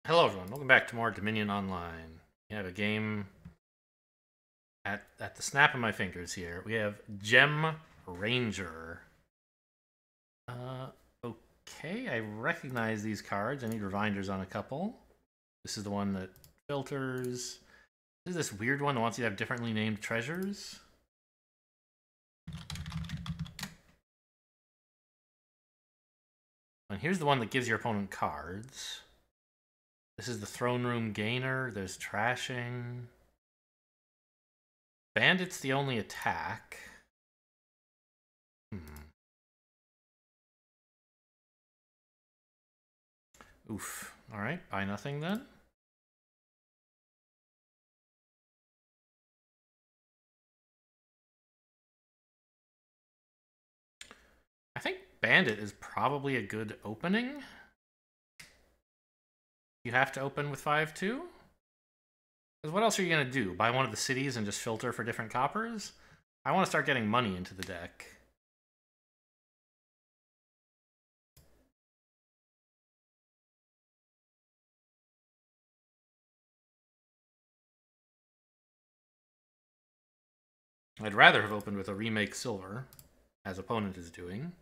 Hello everyone, welcome back to more Dominion Online. We have a game at the snap of my fingers here. We have Gem Ranger. Okay, I recognize these cards. I need reminders on a couple. This is the one that filters. This is this weird one that wants you to have differently named treasures. And here's the one that gives your opponent cards. This is the Throne Room Gainer. There's Trashing. Bandit's the only attack. Oof. Alright, buy nothing then. I think Bandit is probably a good opening. You have to open with 5-2? Because what else are you going to do? Buy one of the cities and just filter for different coppers? I want to start getting money into the deck. I'd rather have opened with a remake silver, as opponent is doing.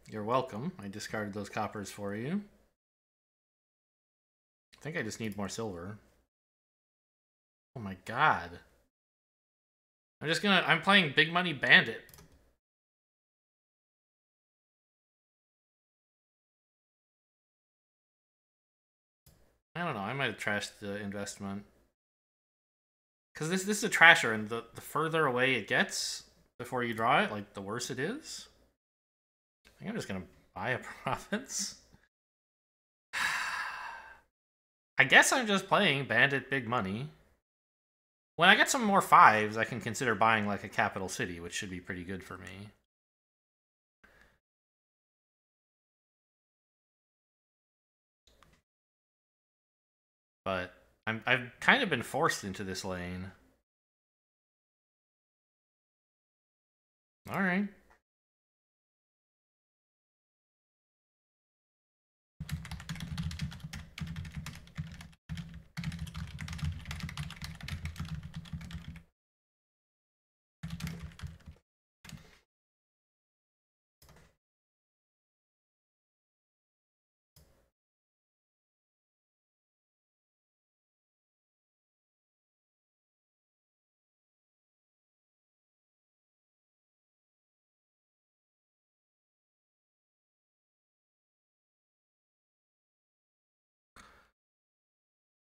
You're welcome. I discarded those coppers for you. I think I just need more silver. Oh my god. I'm playing Big Money Bandit. I don't know, I might have trashed the investment. Because this is a trasher, and the further away it gets before you draw it, like, the worse it is. I think I'm just going to buy a province. I guess I'm just playing Bandit Big Money. When I get some more 5s, I can consider buying, like, a capital city, which should be pretty good for me. But I've kind of been forced into this lane. Alright.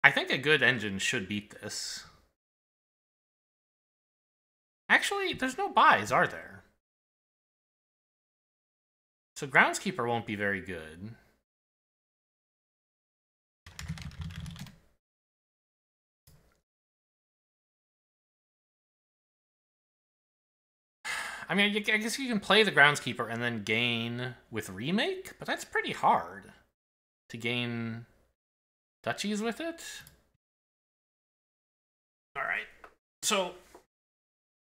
I think a good engine should beat this. Actually, there's no buys, are there? So Groundskeeper won't be very good. I mean, I guess you can play the Groundskeeper and then gain with Remake, but that's pretty hard to gain duchies with it. Alright, so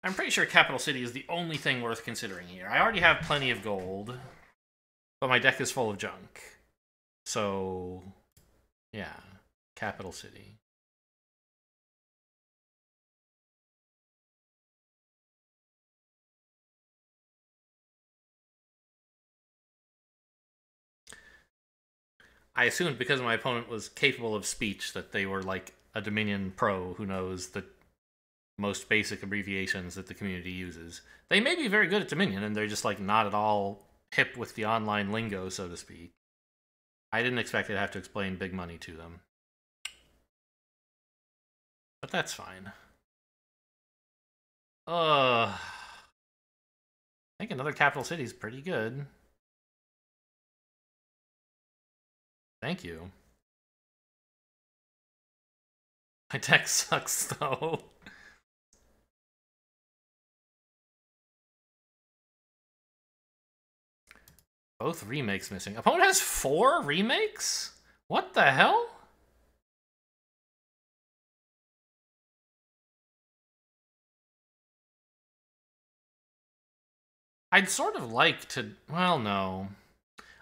I'm pretty sure Capital City is the only thing worth considering here. I already have plenty of gold, but my deck is full of junk. So, yeah, Capital City. I assumed because my opponent was capable of speech that they were like a Dominion pro who knows the most basic abbreviations that the community uses. They may be very good at Dominion, and they're just like not at all hip with the online lingo, so to speak. I didn't expect to have to explain Big Money to them. But that's fine. I think another capital city is pretty good. Thank you. My deck sucks, though. Both remakes missing. Opponent has 4 remakes? What the hell? I'd sort of like to... Well, no.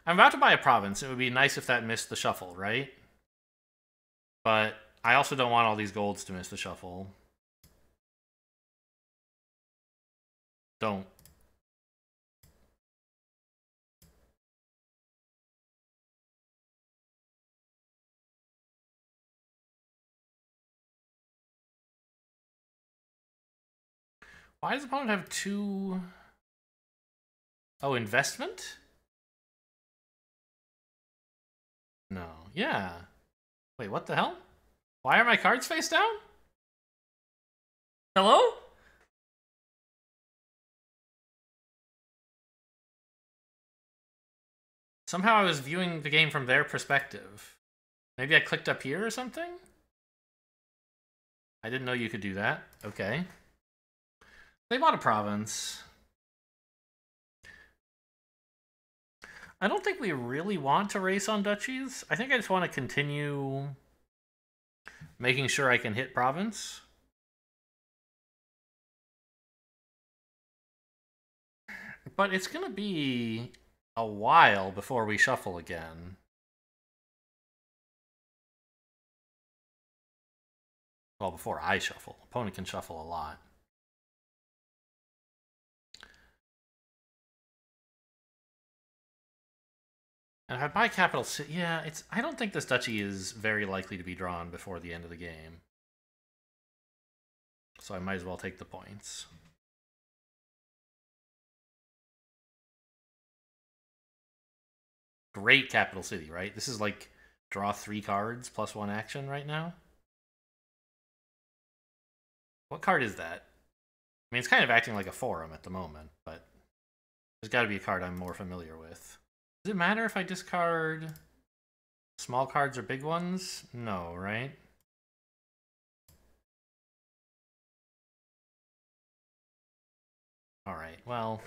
I'm about to buy a province. It would be nice if that missed the shuffle, right? But I also don't want all these golds to miss the shuffle. Don't. Why does the opponent have two... Oh, investment? No. Yeah. Wait, what the hell? Why are my cards face down? Hello? Somehow I was viewing the game from their perspective. Maybe I clicked up here or something? I didn't know you could do that. Okay. They bought a province. I don't think we really want to race on duchies. I think I just want to continue making sure I can hit province. But it's going to be a while before we shuffle again. Well, before I shuffle. Opponent can shuffle a lot. And if I buy Capital City, yeah, it's. I don't think this duchy is very likely to be drawn before the end of the game. So I might as well take the points. Great Capital City, right? This is like draw 3 cards plus 1 action right now. What card is that? I mean, it's kind of acting like a forum at the moment, but there's got to be a card I'm more familiar with. Does it matter if I discard small cards or big ones? No, right? Alright, well,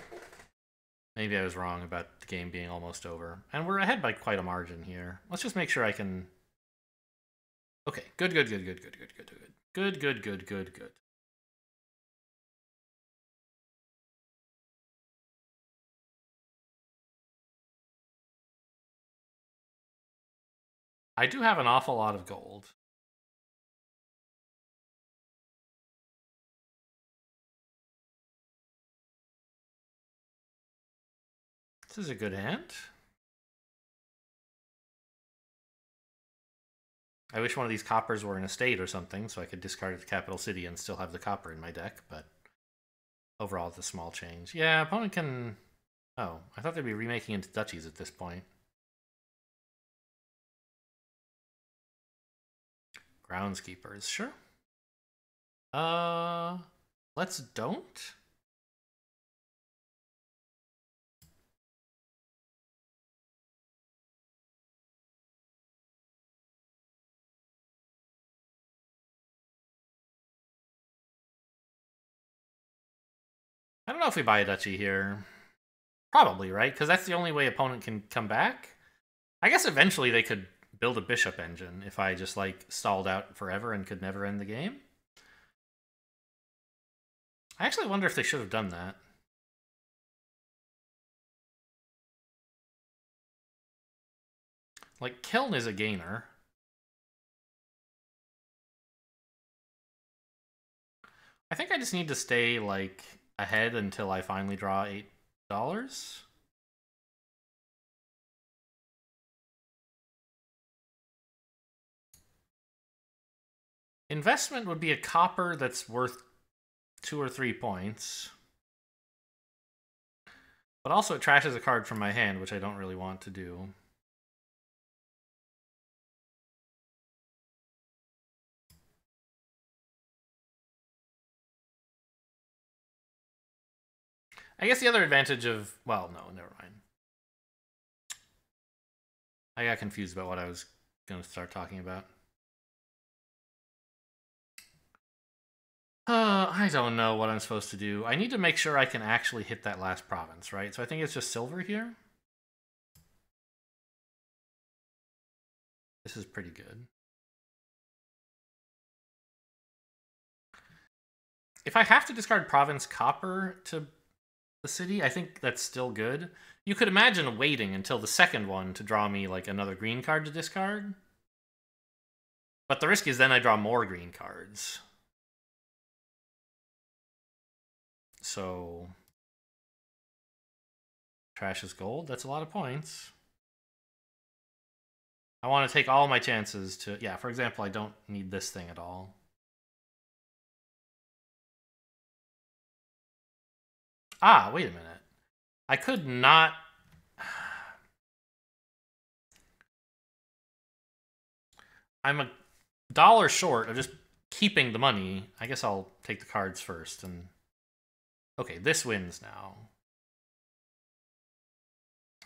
maybe I was wrong about the game being almost over. And we're ahead by quite a margin here. Let's just make sure I can... Okay, good. I do have an awful lot of gold. This is a good hand. I wish one of these coppers were in a state or something, so I could discard it to Capital City and still have the copper in my deck, but overall it's a small change. Yeah, opponent can... Oh, I thought they'd be remaking into duchies at this point. Groundskeepers, sure. Let's don't. I don't know if we buy a duchy here. Probably, right? Because that's the only way opponent can come back. I guess eventually they could build a bishop engine if I just, like, stalled out forever and could never end the game. I actually wonder if they should have done that. Like, Kiln is a gainer. I think I just need to stay, like, ahead until I finally draw $8. Investment would be a copper that's worth 2 or 3 points. But also it trashes a card from my hand, which I don't really want to do. I guess the other advantage of... Well, no, never mind. I got confused about what I was going to start talking about. I don't know what I'm supposed to do. I need to make sure I can actually hit that last province, right? So I think it's just silver here. This is pretty good. If I have to discard province copper to the city. I think that's still good. You could imagine waiting until the second one to draw me like another green card to discard. But the risk is then I draw more green cards. So trash is gold. That's a lot of points. I want to take all my chances to... Yeah, for example, I don't need this thing at all. Ah, wait a minute. I could not... I'm $1 short of just keeping the money. I guess I'll take the cards first. And okay, this wins now.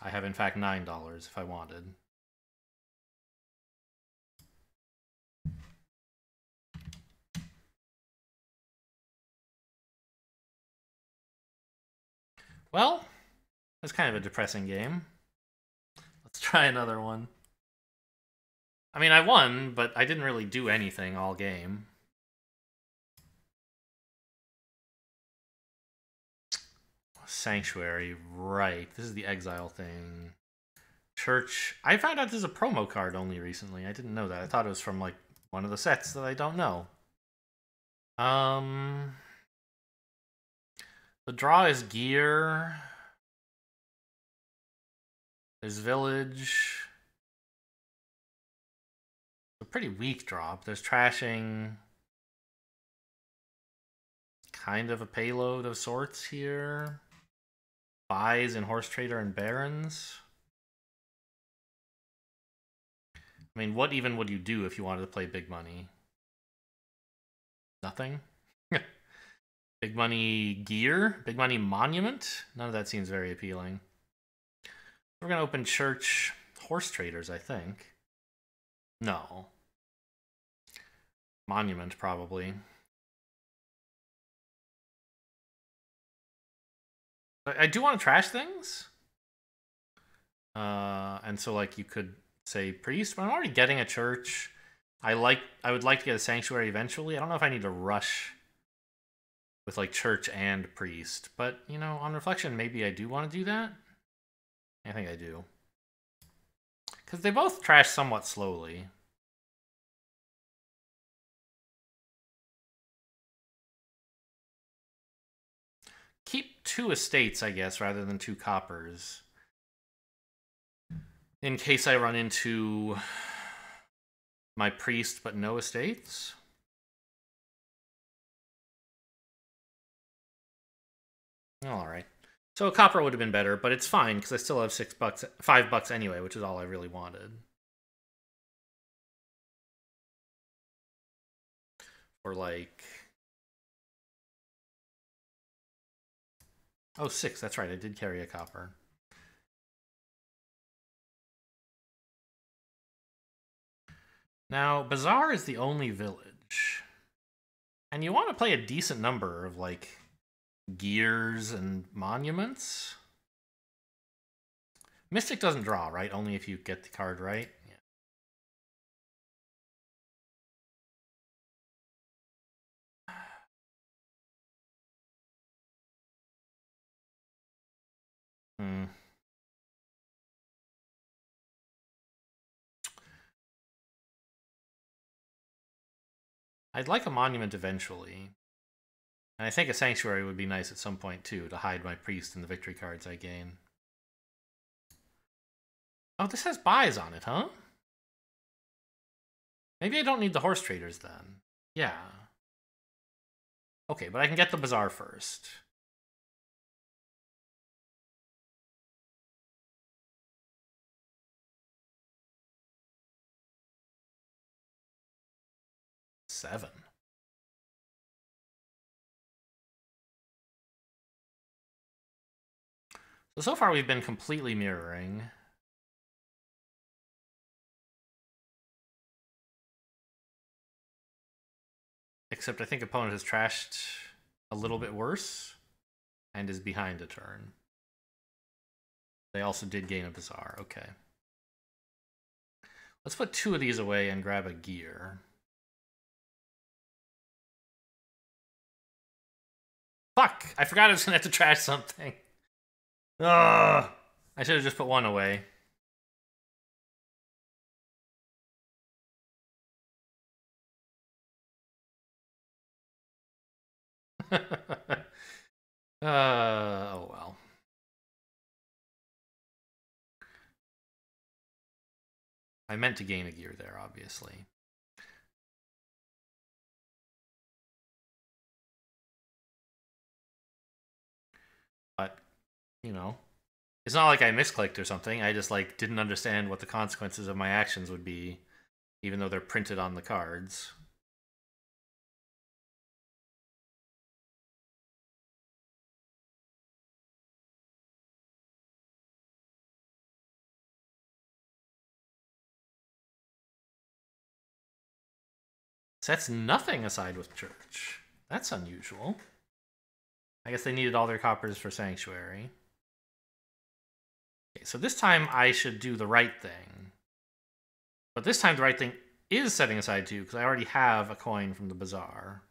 I have, in fact, $9 if I wanted. Well, that's kind of a depressing game. Let's try another one. I mean, I won, but I didn't really do anything all game. Sanctuary, right. This is the exile thing. Church. I found out this is a promo card only recently. I didn't know that. I thought it was from, like, one of the sets that I don't know. The draw is gear. There's village. A pretty weak drop. There's trashing. Kind of a payload of sorts here. Buys in Horse Trader and Barons. I mean, what even would you do if you wanted to play big money? Nothing? Big money gear? Big money monument? None of that seems very appealing. We're going to open church horse traders, I think. No. Monument, probably. But I do want to trash things. And so, like, you could say priest, but I'm already getting a church. I would like to get a sanctuary eventually. I don't know if I need to rush with, like, church and priest. But, you know, on reflection, maybe I do want to do that. I think I do. Because they both trash somewhat slowly. Keep 2 estates, I guess, rather than 2 coppers. In case I run into my priest but no estates. Alright. So a copper would have been better, but it's fine because I still have $5 anyway, which is all I really wanted. Or like... Oh, 6, that's right, I did carry a copper. Now, Bazaar is the only village. And you want to play a decent number of, like, gears and monuments. Mystic doesn't draw, right? Only if you get the card right. Yeah. I'd like a monument eventually. And I think a sanctuary would be nice at some point too, to hide my priest and the victory cards I gain. Oh, this has buys on it, huh? Maybe I don't need the horse traders then. Yeah. Okay, but I can get the bazaar first. $7. So far we've been completely mirroring. Except I think opponent has trashed a little bit worse and is behind a turn. They also did gain a bazaar. Okay. Let's put 2 of these away and grab a gear. Fuck! I forgot I was gonna have to trash something. Ugh! I should have just put one away. Oh well. I meant to gain a gear there, obviously. But, you know, it's not like I misclicked or something. I just, like, didn't understand what the consequences of my actions would be, even though they're printed on the cards. Sets nothing aside with Church. That's unusual. I guess they needed all their coppers for Sanctuary. Okay, so this time I should do the right thing. But this time the right thing is setting aside 2, because I already have a coin from the bazaar.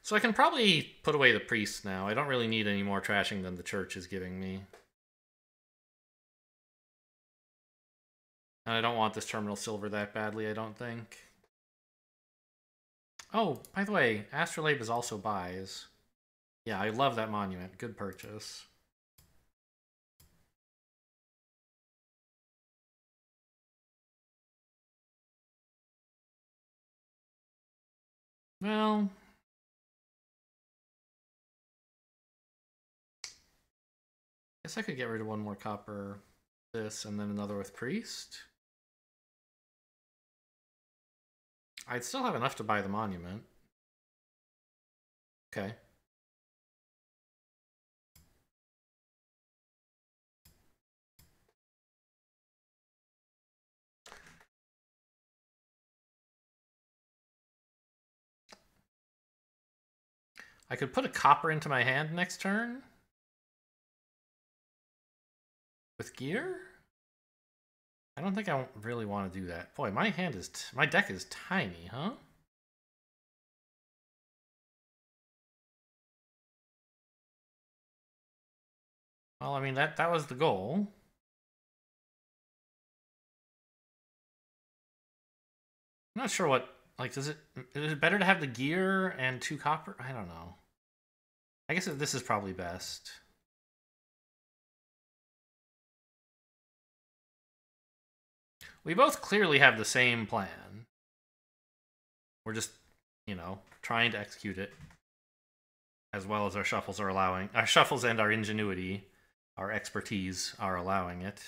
So I can probably put away the priest now. I don't really need any more trashing than the church is giving me. And I don't want this terminal silver that badly, I don't think. Oh, by the way, Astrolabe is also buys. Yeah, I love that monument. Good purchase. Well, guess I could get rid of one more copper, this, and then another with priest. I'd still have enough to buy the monument. Okay. I could put a copper into my hand next turn. With gear? I don't think I really want to do that. Boy, my deck is tiny, huh? Well, I mean, that was the goal. I'm not sure what, like, is it better to have the gear and 2 copper? I don't know. I guess this is probably best. We both clearly have the same plan. We're just, you know, trying to execute it as well as our shuffles are allowing. Our shuffles and our ingenuity, our expertise are allowing it.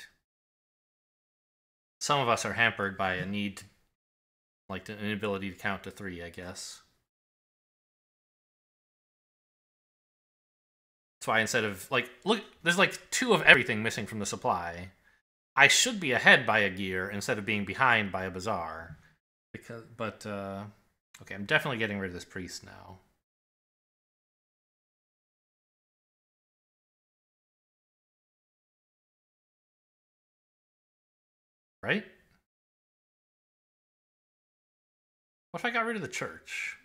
Some of us are hampered by a need to, like, an inability to count to 3, I guess. That's why instead of, like, look, there's like 2 of everything missing from the supply. I should be ahead by a gear instead of being behind by a bazaar. Okay, I'm definitely getting rid of this priest now. Right? What if I got rid of the church?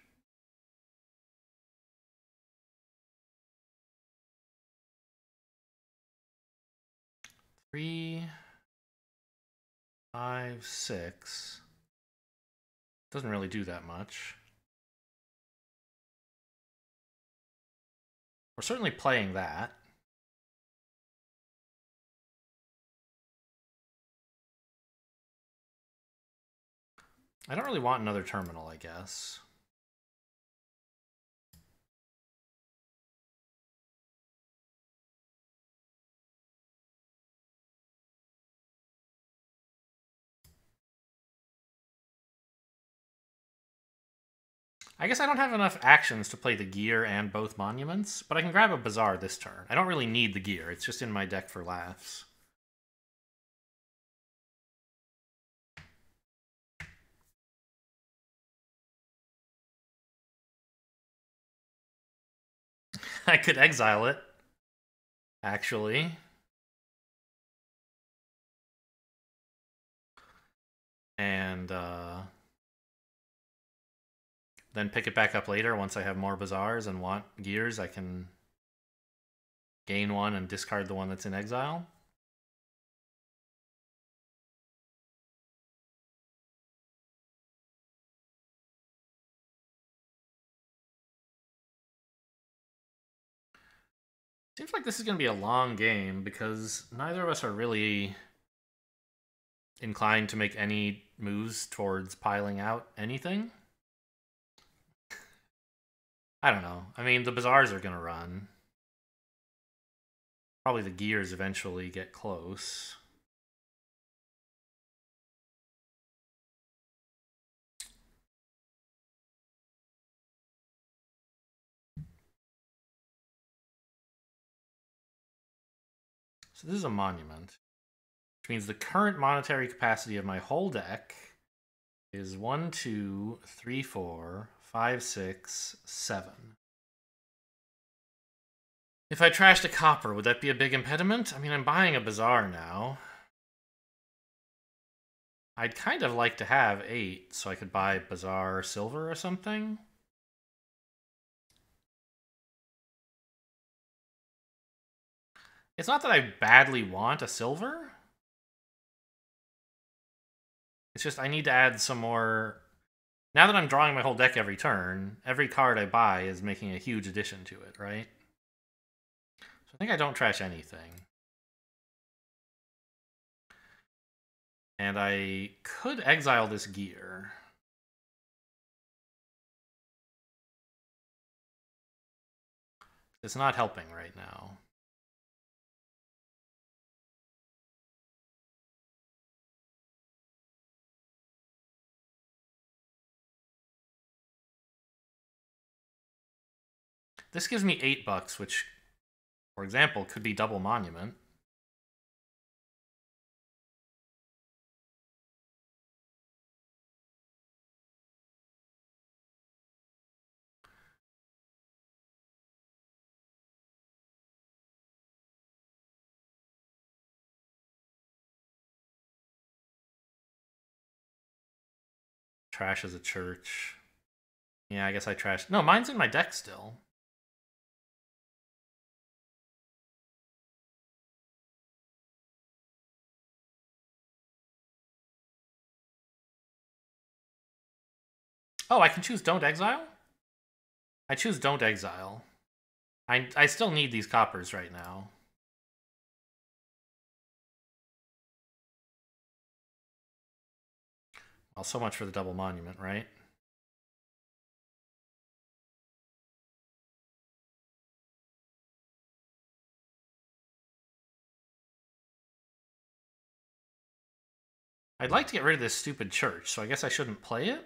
Three, 5, 6. Doesn't really do that much. We're certainly playing that. I don't really want another terminal, I guess. I guess I don't have enough actions to play the gear and both monuments, but I can grab a bazaar this turn. I don't really need the gear, it's just in my deck for laughs. I could exile it, actually. And then pick it back up later once I have more bazaars and want gears. I can gain one and discard the one that's in exile. Seems like this is going to be a long game because neither of us are really inclined to make any moves towards piling out anything. I don't know. I mean, the bazaars are going to run. Probably the gears eventually get close. So this is a monument, which means the current monetary capacity of my whole deck is 1, 2, 3, 4, 5, 6, 7. If I trashed a copper, would that be a big impediment? I mean, I'm buying a bazaar now. I'd kind of like to have 8, so I could buy bazaar silver or something. It's not that I badly want a silver. It's just I need to add some more. Now that I'm drawing my whole deck every turn, every card I buy is making a huge addition to it, right? So I think I don't trash anything. And I could exile this gear. It's not helping right now. This gives me $8, which, for example, could be double monument. Trash as a church. Yeah, I guess I trashed. No, mine's in my deck still. Oh, I can choose don't exile? I choose don't exile. I still need these coppers right now. Well, so much for the double monument, right? I'd like to get rid of this stupid church, so I guess I shouldn't play it?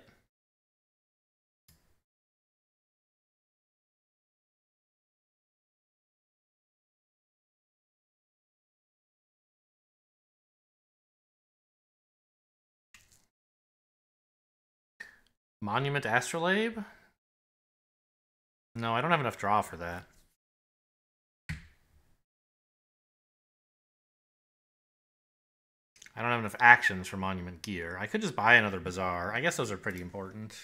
Monument Astrolabe? No, I don't have enough draw for that. I don't have enough actions for Monument Gear. I could just buy another Bazaar. I guess those are pretty important.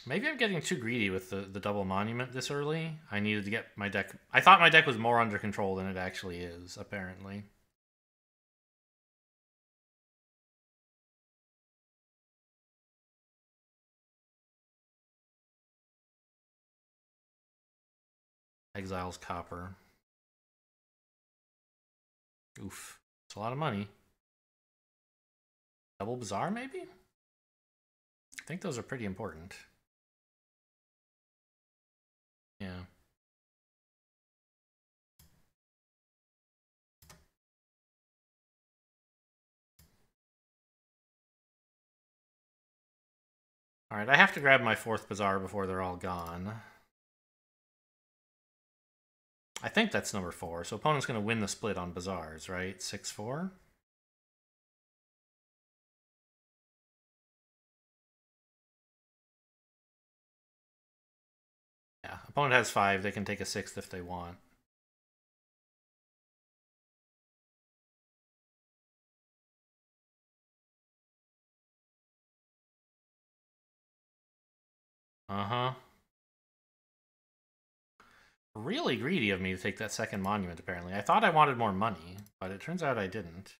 Maybe I'm getting too greedy with the double monument this early. I needed to get my deck. I thought my deck was more under control than it actually is, apparently. Exiles copper. Oof. It's a lot of money. Double Bazaar, maybe? I think those are pretty important. Yeah. Alright, I have to grab my 4th Bazaar before they're all gone. I think that's number 4. So opponent's going to win the split on Bazaars, right? 6-4. Yeah, opponent has 5. They can take a 6th if they want. Uh-huh. Really greedy of me to take that second monument, apparently. I thought I wanted more money, but it turns out I didn't.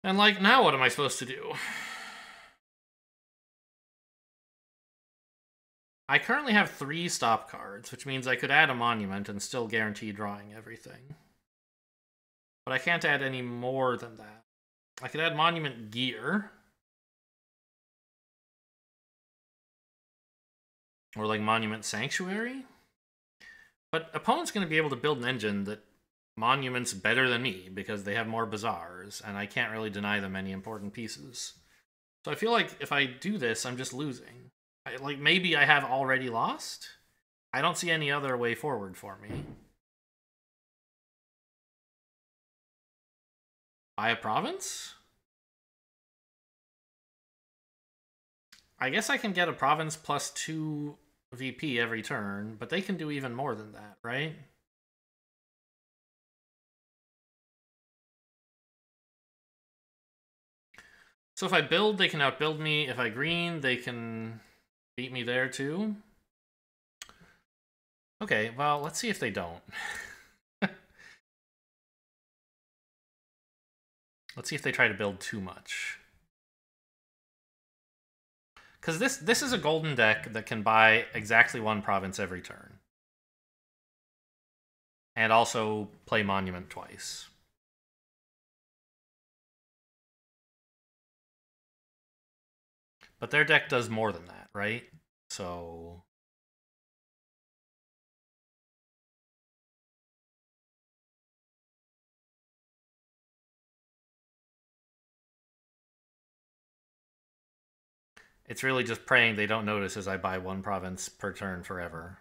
And, like, now what am I supposed to do? I currently have 3 stop cards, which means I could add a monument and still guarantee drawing everything. But I can't add any more than that. I could add monument gear. Or like monument sanctuary. But opponent's going to be able to build an engine that monuments better than me because they have more bazaars, and I can't really deny them any important pieces. So I feel like if I do this, I'm just losing. Like, maybe I have already lost? I don't see any other way forward for me. Buy a province? I guess I can get a province plus 2 VP every turn, but they can do even more than that, right? So if I build, they can outbuild me. If I green, they can beat me there too. Okay, well, let's see if they don't. Let's see if they try to build too much. Because this is a golden deck that can buy exactly 1 province every turn. And also play monument twice. But their deck does more than that, right? So... it's really just praying they don't notice as I buy 1 province per turn forever.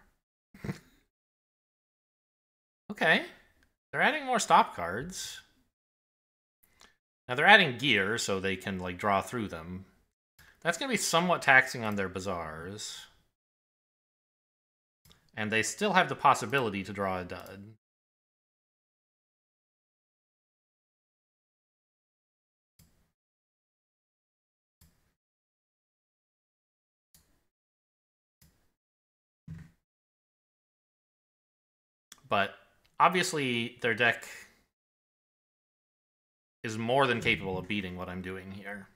Okay. They're adding more stop cards. Now they're adding gear so they can like draw through them. That's going to be somewhat taxing on their bazaars. And they still have the possibility to draw a dud. But obviously their deck is more than capable of beating what I'm doing here.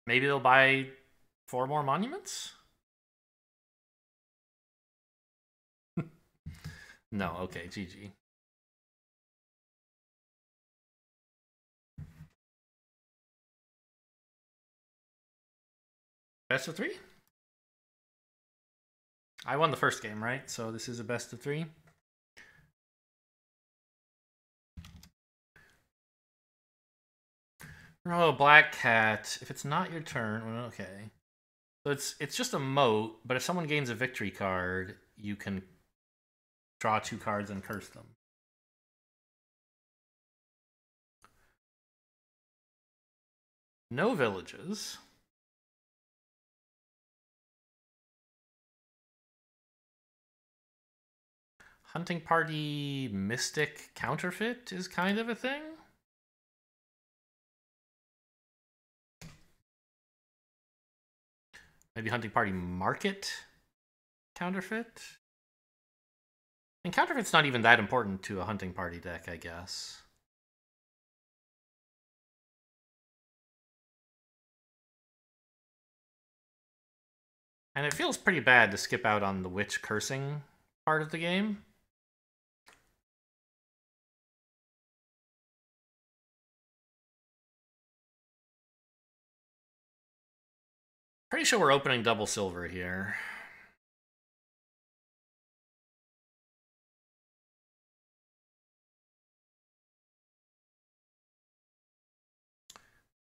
Maybe they'll buy 4 more monuments? No, okay, GG. Best of 3? I won the first game, right? So this is a best of 3. Oh, Black Cat. If it's not your turn, well, okay. So it's just a moat, but if someone gains a victory card, you can draw 2 cards and curse them. No villages. Hunting Party Mystic Counterfeit is kind of a thing. Maybe Hunting Party Market Counterfeit? And Counterfeit's not even that important to a Hunting Party deck, I guess. And it feels pretty bad to skip out on the witch cursing part of the game. Pretty sure we're opening double silver here.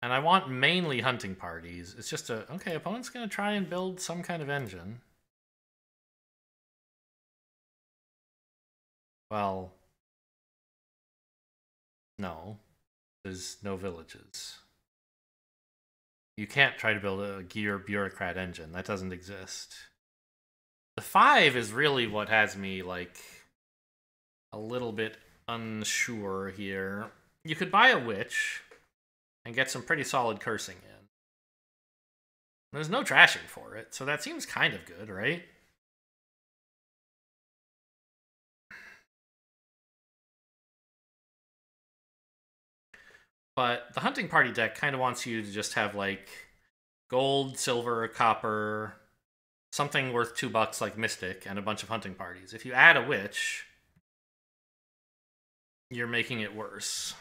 And I want mainly hunting parties. It's just a, okay, opponent's going to try and build some kind of engine. Well, no. There's no villages. You can't try to build a gear bureaucrat engine. That doesn't exist. The 5 is really what has me, like, a little bit unsure here. You could buy a witch and get some pretty solid cursing in. There's no trashing for it, so that seems kind of good, right? But the hunting party deck kind of wants you to just have, like, gold, silver, copper, something worth $2 like Mystic, and a bunch of hunting parties. If you add a witch, you're making it worse.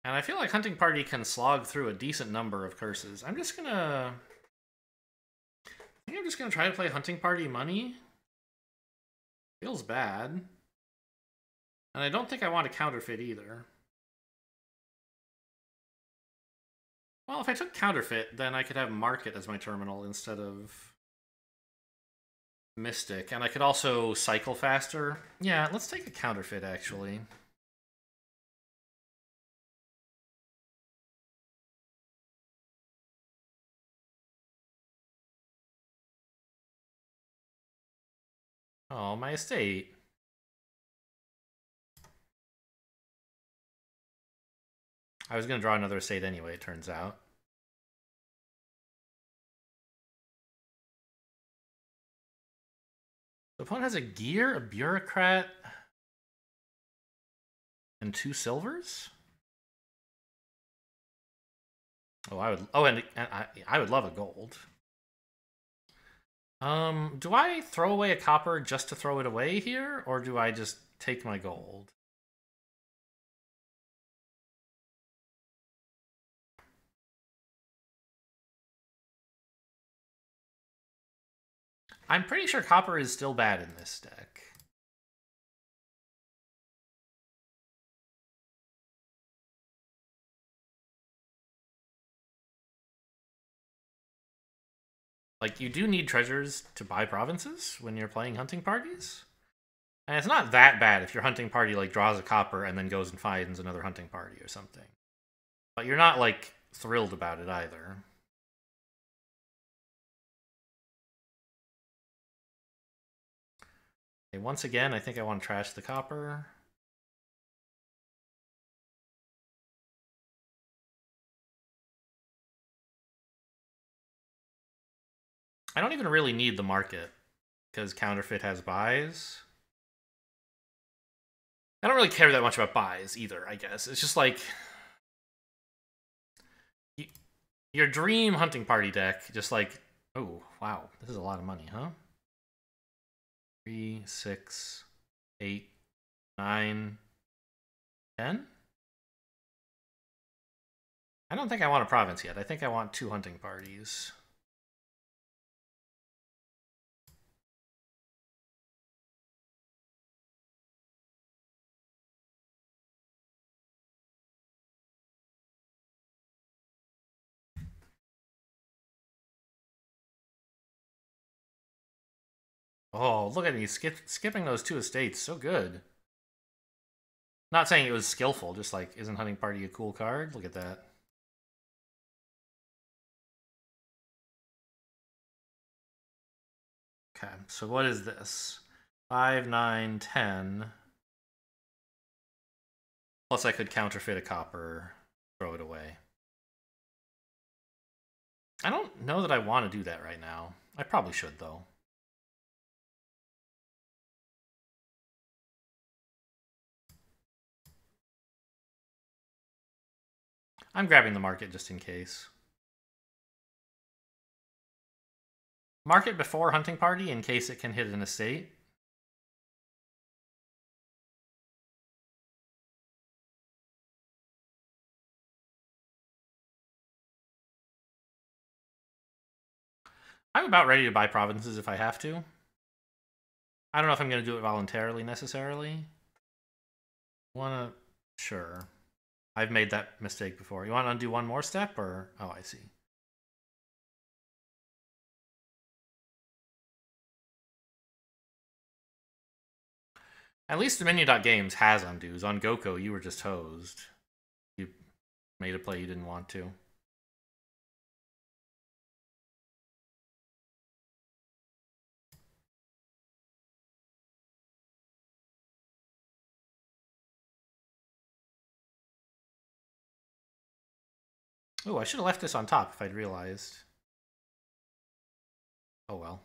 And I feel like hunting party can slog through a decent number of curses. I'm just gonna... I think I'm just gonna try to play hunting party money. Feels bad. And I don't think I want to counterfeit either. Well, if I took counterfeit, then I could have market as my terminal instead of Mystic. And I could also cycle faster. Yeah, let's take a counterfeit, actually. Oh, my estate. I was going to draw another estate anyway, it turns out. The opponent has a gear, a bureaucrat, and 2 silvers? Oh, I would. Oh, and I would love a gold. Do I throw away a copper just to throw it away here, or do I just take my gold? I'm pretty sure copper is still bad in this deck. Like, you do need treasures to buy provinces when you're playing hunting parties. And it's not that bad if your hunting party, like, draws a copper and then goes and finds another hunting party or something. But you're not, like, thrilled about it either. Okay, once again, I think I want to trash the copper. I don't even really need the market, because counterfeit has buys. I don't really care that much about buys either, I guess. It's just like... your dream hunting party deck, just like... Oh, wow. This is a lot of money, huh? 3, 6, 8, 9, 10? I don't think I want a province yet. I think I want 2 hunting parties. Oh, look at me skipping those 2 estates. So good. Not saying it was skillful, just like, isn't hunting party a cool card? Look at that. Okay, so what is this? 5, 9, 10. Plus I could counterfeit a copper, throw it away. I don't know that I want to do that right now. I probably should, though. I'm grabbing the market just in case. Market before hunting party in case it can hit an estate. I'm about ready to buy provinces if I have to. I don't know if I'm going to do it voluntarily necessarily. Wanna... Sure. I've made that mistake before. You want to undo one more step, or... Oh, I see. At least Dominion.games has undos. On Goko, you were just hosed. You made a play you didn't want to. Oh, I should have left this on top if I'd realized. Oh well.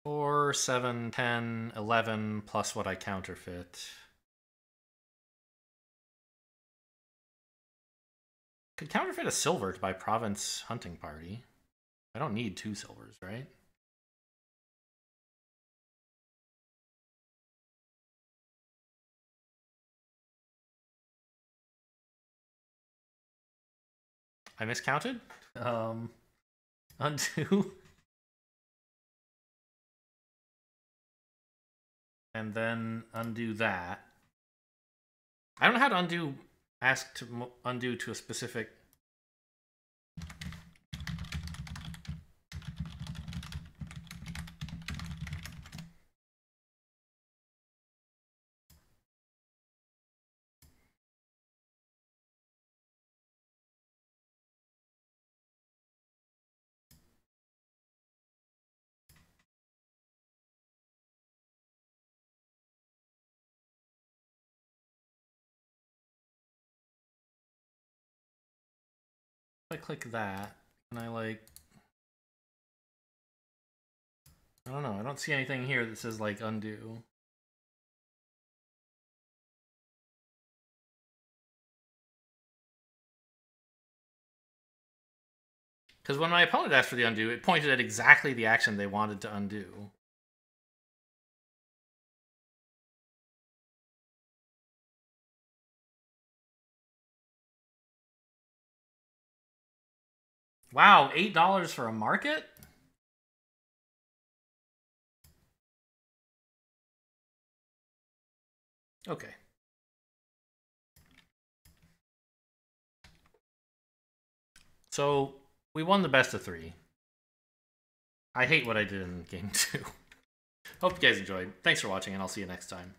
4, 7, 10, 11 plus what I counterfeit. Could counterfeit a silver to buy province hunting party. I don't need 2 silvers, right? I miscounted? Undo. And then undo that. I don't know how to undo, ask to undo to a specific... If I click that, and I like... I don't know, I don't see anything here that says like undo. Because when my opponent asked for the undo, it pointed at exactly the action they wanted to undo. Wow, $8 for a market? Okay. So, we won the best of 3. I hate what I did in game 2. Hope you guys enjoyed. Thanks for watching, and I'll see you next time.